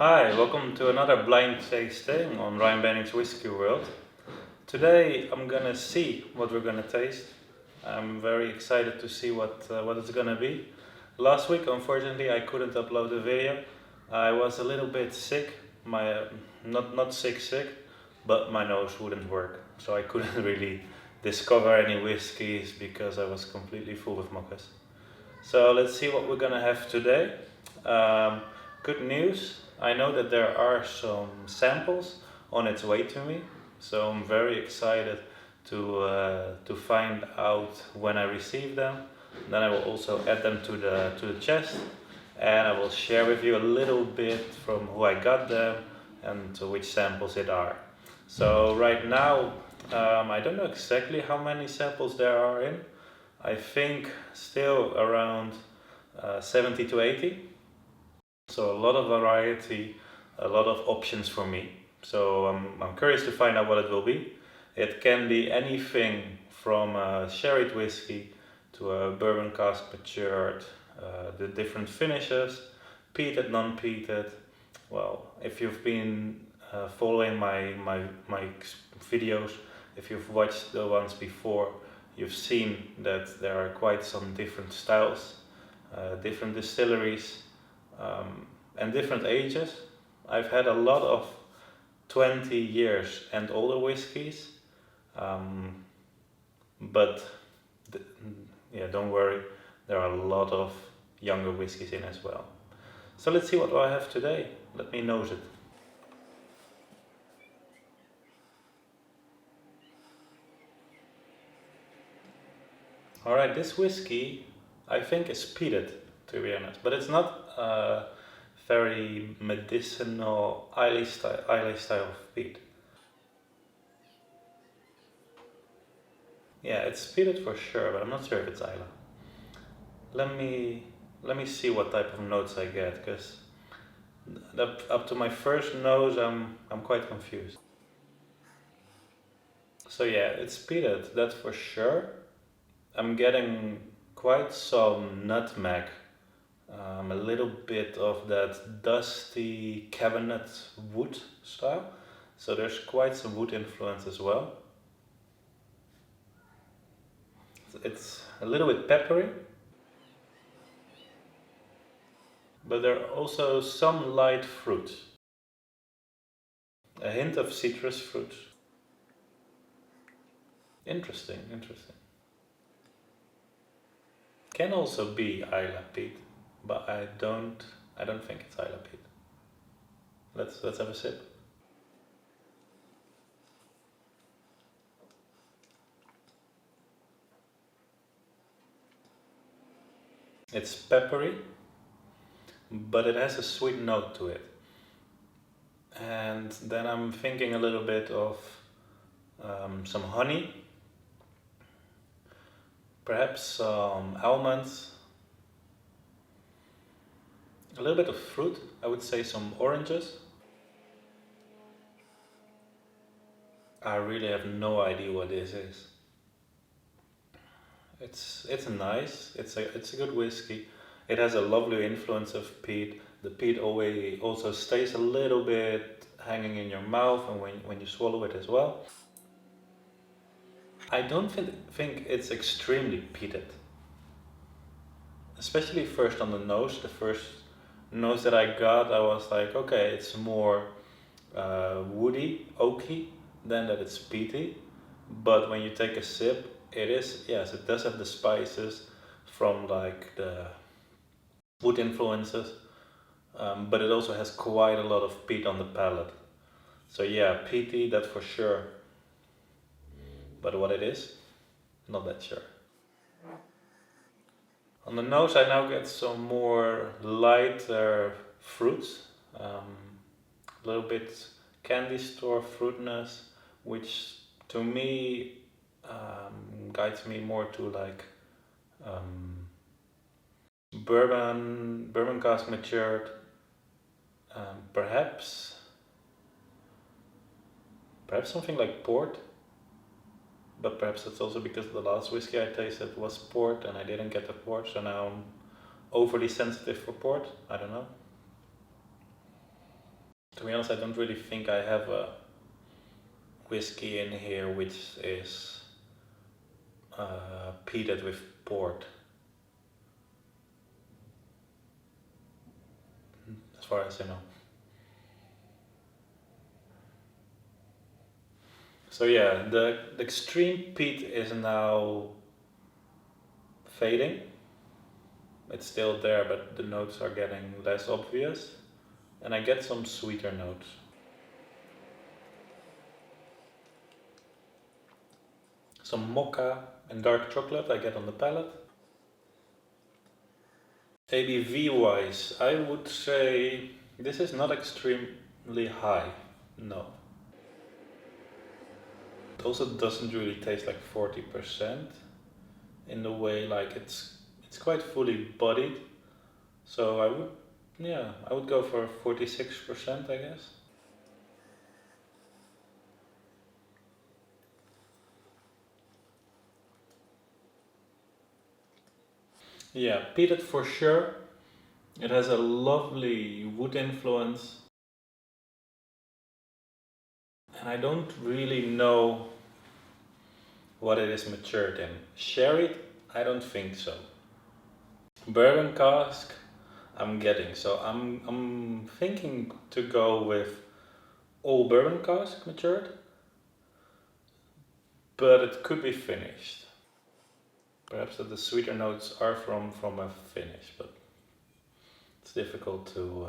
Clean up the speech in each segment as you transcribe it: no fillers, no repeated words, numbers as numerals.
Hi, welcome to another blind tasting on Ryan Benink's Whiskey World. Today I'm gonna see what we're gonna taste. I'm very excited to see what it's gonna be. Last week, unfortunately, I couldn't upload the video. I was a little bit sick. My not sick, but my nose wouldn't work, so I couldn't really discover any whiskies because I was completely full with mochas. So let's see what we're gonna have today. Um, Good news, I know that there are some samples on its way to me, so I'm very excited to find out when I receive them. Then I will also add them to the chest, and I will share with you a little bit from who I got them and to which samples it are. So right now, I don't know exactly how many samples there are in. I think still around 70 to 80. So a lot of variety, a lot of options for me. So I'm curious to find out what it will be. It can be anything from a sherried whiskey to a bourbon cask matured, the different finishes, peated, non-peated. Well, if you've been following my videos, if you've watched the ones before, you've seen that there are quite some different styles, different distilleries, and different ages. I've had a lot of 20 years and older whiskies, but yeah, don't worry, there are a lot of younger whiskies in as well. So let's see what I have today. Let me nose it. Alright, this whiskey I think is peated, to be honest, but it's not very medicinal, Islay style of peat. Yeah, it's peated for sure, but I'm not sure if it's Islay. Let me see what type of notes I get, because up to my first nose, I'm quite confused. So yeah, it's peated, that's for sure. I'm getting quite some nutmeg, a little bit of that dusty cabinet wood style. So there's quite some wood influence as well. It's a little bit peppery, but there are also some light fruits. A hint of citrus fruit. Interesting. Can also be Islay peat, but I don't think it's Islay peat. Let's have a sip. It's peppery, but it has a sweet note to it. And then I'm thinking a little bit of some honey, perhaps some almonds, a little bit of fruit, I would say some oranges. I really have no idea what this is. It's nice, it's a good whiskey. It has a lovely influence of peat. The peat always also stays a little bit hanging in your mouth and when you swallow it as well. I don't think it's extremely peated. Especially first on the nose. The first nose that I got, I was like, okay, it's more woody, oaky, than that it's peaty. But when you take a sip, it is, yes, it does have the spices from like the wood influences, but it also has quite a lot of peat on the palate. So yeah, peaty, that's for sure. But what it is, not that sure. On the nose, I now get some more lighter fruits, a little bit candy store fruitness, which to me guides me more to like bourbon cask matured, perhaps something like port. But perhaps it's also because the last whiskey I tasted was port and I didn't get the port, so now I'm overly sensitive for port. I don't know. To be honest, I don't really think I have a whiskey in here which is peated with port. As far as I know. So yeah, the extreme peat is now fading. It's still there, but the notes are getting less obvious. And I get some sweeter notes. Some mocha and dark chocolate I get on the palate. ABV wise, I would say this is not extremely high, no. It also doesn't really taste like 40% in the way like it's quite fully bodied. So I would go for 46%, I guess. Yeah, peated for sure. It has a lovely wood influence. And I don't really know what it is matured in. Sherry? I don't think so. Bourbon cask? I'm getting. So I'm thinking to go with all bourbon cask matured. But it could be finished. Perhaps that the sweeter notes are from a finish, but it's difficult to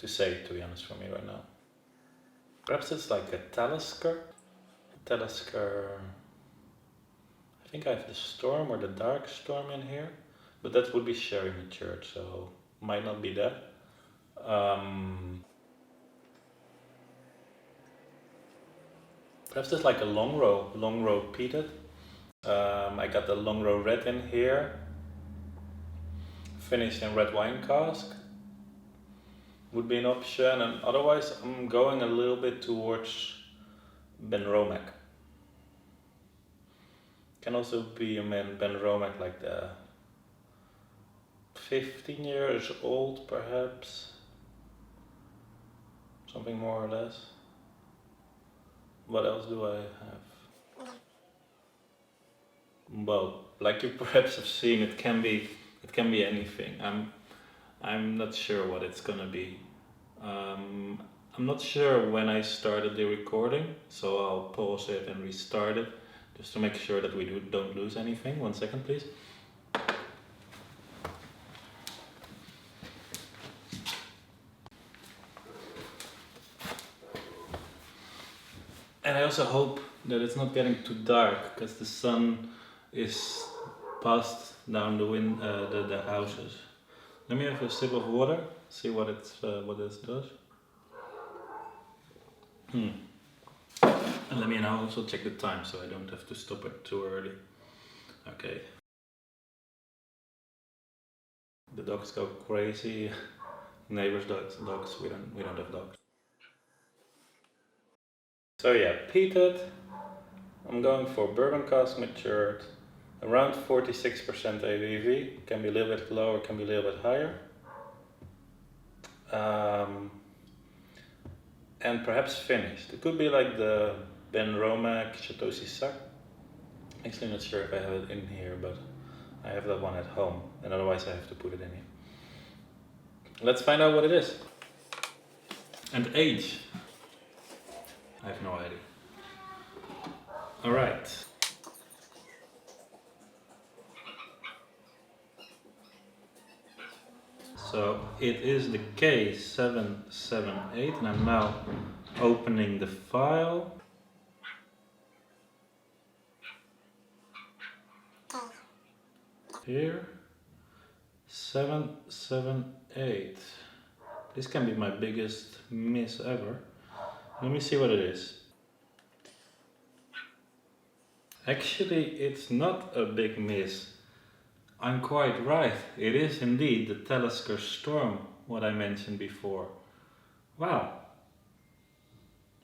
say, to be honest, for me right now. Perhaps it's like a Talisker. Talisker. I think I have the Storm or the Dark Storm in here, but that would be sherry matured, so might not be that. Perhaps it's like a long row peated. I got the long row red in here, finished in red wine cask. Would be an option, and otherwise I'm going a little bit towards Benink. Can also be a Benink like the 15 years old perhaps, something more or less. What else do I have? Well, like you perhaps have seen, it can be anything. I'm not sure what it's gonna be. I'm not sure when I started the recording, so I'll pause it and restart it just to make sure that we don't lose anything. 1 second, please. And I also hope that it's not getting too dark, because the sun is passed down the houses. Let me have a sip of water, see what this does. And let me now also check the time, so I don't have to stop it too early. Okay. The dogs go crazy. Neighbors' dogs. We don't have dogs. So yeah, peated. I'm going for bourbon cask matured. Around 46% ABV. Can be a little bit lower, can be a little bit higher. And perhaps finished. It could be like the Benink Chateau Cisac. Actually not sure if I have it in here, but I have that one at home, and otherwise I have to put it in here. Let's find out what it is. And age. I have no idea. Alright. So it is the K778, and I'm now opening the file. Here, 778. This can be my biggest miss ever. Let me see what it is. Actually, it's not a big miss. I'm quite right. It is indeed the Talisker Storm, what I mentioned before. Wow.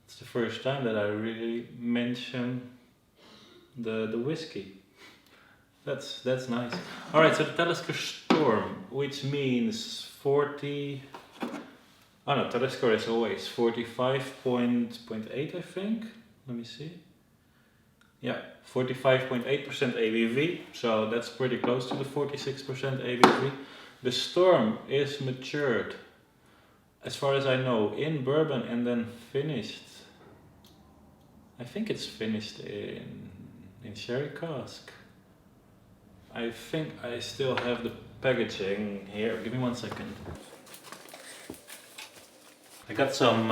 It's the first time that I really mention the whiskey. That's nice. Alright, so the Talisker Storm, which means 40 Oh no, Talisker is always 45.8, I think. Let me see. Yeah, 45.8% ABV, so that's pretty close to the 46% ABV. The Storm is matured, as far as I know, in bourbon and then finished. I think it's finished in sherry cask. I think I still have the packaging here. Give me 1 second. I got some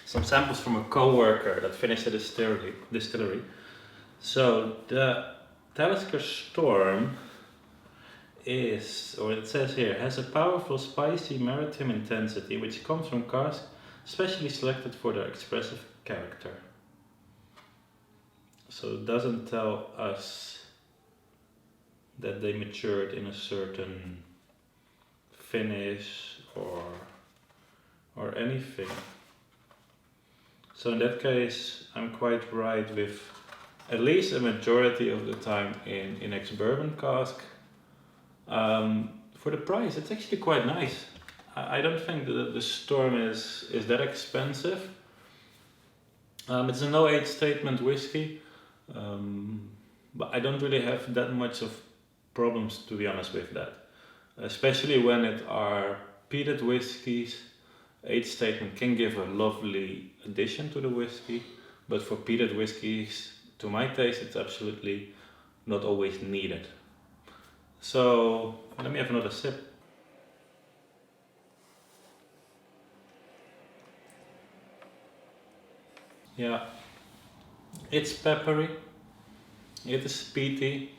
samples from a co-worker that finished a distillery. So the Talisker Storm is, or it says here, has a powerful spicy maritime intensity which comes from casks specially selected for their expressive character. So it doesn't tell us that they matured in a certain finish or anything. So in that case, I'm quite right with at least a majority of the time in ex-bourbon cask. For the price, it's actually quite nice. I don't think that the Storm is that expensive. It's a no age statement whiskey, but I don't really have that much of problems, to be honest, with that. Especially when it are peated whiskies, age statement can give a lovely addition to the whiskey, but for peated whiskies, to my taste, it's absolutely not always needed. So let me have another sip. Yeah, it's peppery, it is peaty,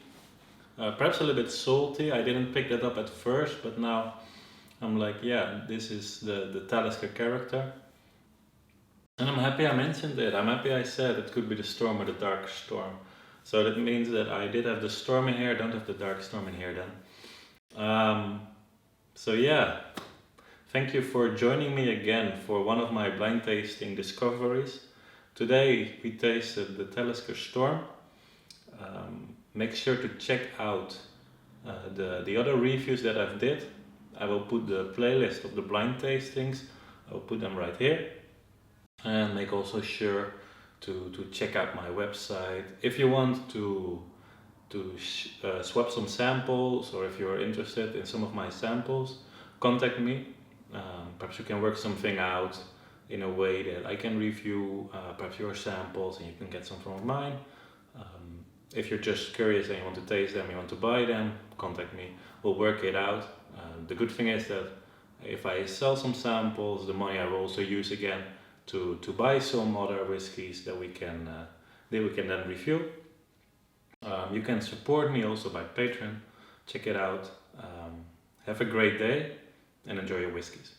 perhaps a little bit salty. I didn't pick that up at first, but now I'm like, yeah, this is the Talisker character. And I'm happy I mentioned it. I'm happy I said it could be the Storm or the Dark Storm. So that means that I did have the Storm in here, don't have the Dark Storm in here then. So yeah, thank you for joining me again for one of my blind tasting discoveries. Today we tasted the Talisker Storm. Make sure to check out the other reviews that I've did. I will put the playlist of the blind tastings, I will put them right here. And make also sure to check out my website. If you want to swap some samples, or if you're interested in some of my samples, contact me. Perhaps you can work something out in a way that I can review perhaps your samples and you can get some from mine. If you're just curious and you want to taste them, you want to buy them, contact me. We'll work it out. The good thing is that if I sell some samples, the money I will also use again to buy some other whiskies that we can then review. You can support me also by Patreon. Check it out. Have a great day and enjoy your whiskies.